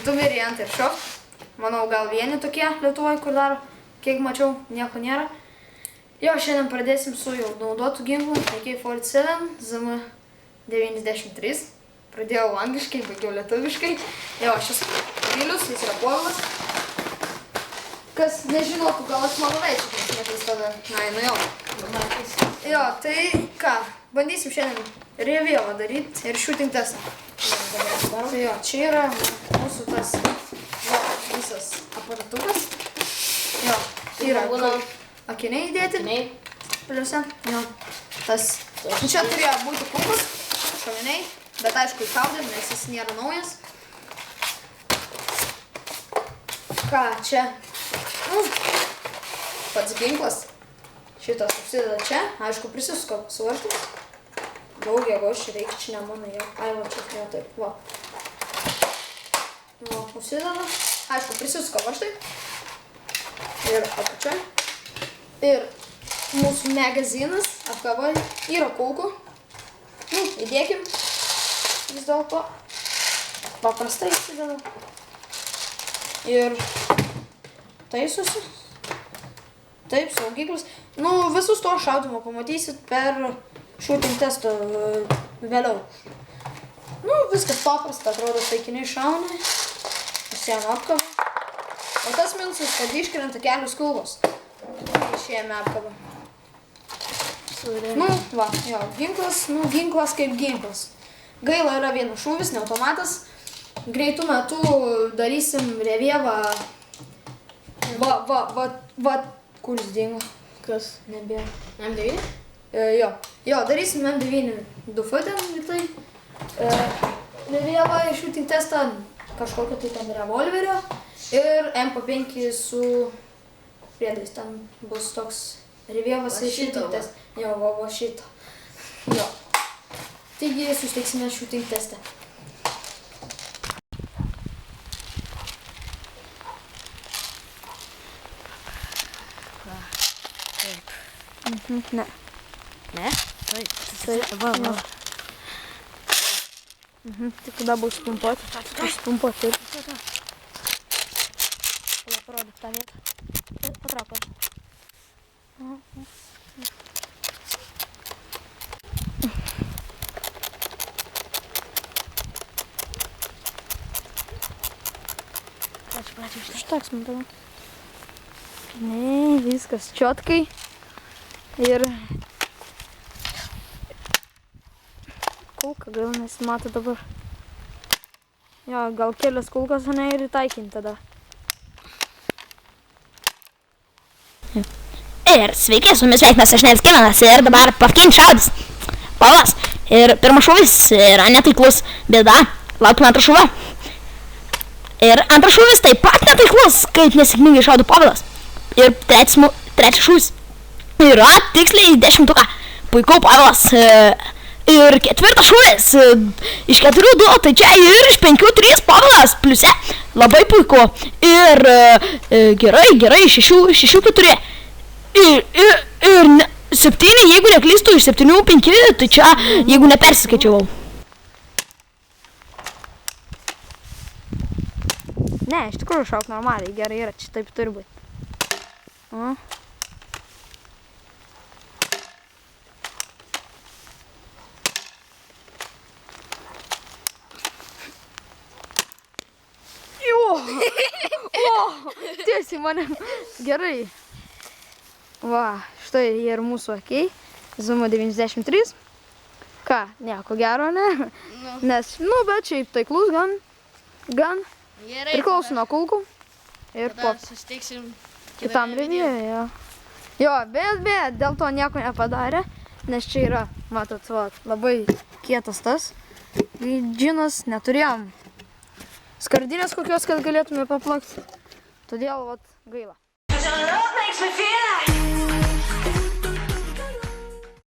2 variantai ir šoft. Manau, gal vieni tokie Lietuvoje, kur daro, kiek mačiau, nieko nėra. Jo, šiandien pradėsim su jau naudotų ginklų, AK-47, ZM93. Pradėjau angliškai, baigiau lietuviškai. Jo, šis Vilius, jis yra Povilas. Kas nežinotų, gal aš maloveičiu, nes matys tada. Nu jau. Jo, tai ką, bandysim šiandien revėvą daryti ir shooting testą. Tai jo, čia yra mūsų tas visas aparatukas. Jo, yra akiniai įdėti. Pliuose. Jo, tas. Čia turėjo būti kulkos, šoviniai, bet aišku įkaudėm, nes jis nėra naujas. Ką, čia? Pats ginklas. Šitas užsideda čia, aišku prisisuka suvartis. Daug jėgos čia reikia, čia ne mano jau. Ai, va čia ne taip, va. Va, užsideda. Aišku prisisuka vaštai. Ir apačioj. Ir mūsų magazinas apkaboj yra kulkų. Įdėkim. Vis dėlto paprastai įsideda. Ir taisosi. Taip, saugiklis. Visus to šaudimo pamatysit per shooting testo vėliau. Viskas paprasta, atrodo, taikiniai šauna. Pasiėmė apkabą. O tas minusas, kad iškrenta kelios kulkos. Išėjame apkabą. Va, jo, ginklas kaip ginklas. Gaila yra vienas šūvis, ne automatas. Greitų metų darysim revėvą. Va, kur jis dingo? Kas? Nebėra. M9? Jo, darysim M9 dufutėm į tai. Revėvą ir shooting testą kažkokio tai ten revolverio. Ir MP5 su priedais. Ten bus toks revėvas ir shooting test. Jo, va šito. Jo. Taigi susitiksime shooting testą. Ne. Ne? Taip, va. Tai kada bus pumpuoti? Pumpuoti, taip. Tada parodyk tą vietą. Taip, patrauk. Užteks man tada. Ne, viskas čiotkai. Ir kulka gal nesimato dabar. Jo, gal kelias kulkas, ne, ir įtaikinti tada. Ir sveiki, su jumis sveikinas aš Nelis Kimenas ir dabar Pavkin šaudys. Povilas. Ir pirmas šūvis yra netaiklus. Bėda, laukime antrą šūvą. Ir antras šūvis taip pat netaiklus, kaip nesėkmingai šaudo Povilas. Ir trečias šūvis yra tiksliai 10. Puiku, Povilas. Ir ketvirtas šūvis iš 4-2, tai čia ir iš 5-3 Povilas pliuse. Labai puiku. Ir gerai, 6-4. Ir 7, jeigu neklystu, iš 7-5, tai čia, jeigu nepersiskaičiavau. Ne, iš tikrųjų šauk normaliai, gerai yra, čia taip turi būti. Tiesiai mane. Gerai. Va, štai ir mūsų akiai. ZM93. Ką, nieko gero, ne? Nes, bet šiaip taiklus gan. Priklauso nuo kulkų. Ir po Susitiksim kitam revėje. Jo, bet dėl to nieko nepadarė. Nes čia yra, matot, labai kietas tas. Džinas neturėjom skardinės kokios, kad galėtume paplakti. Todėl, gaila.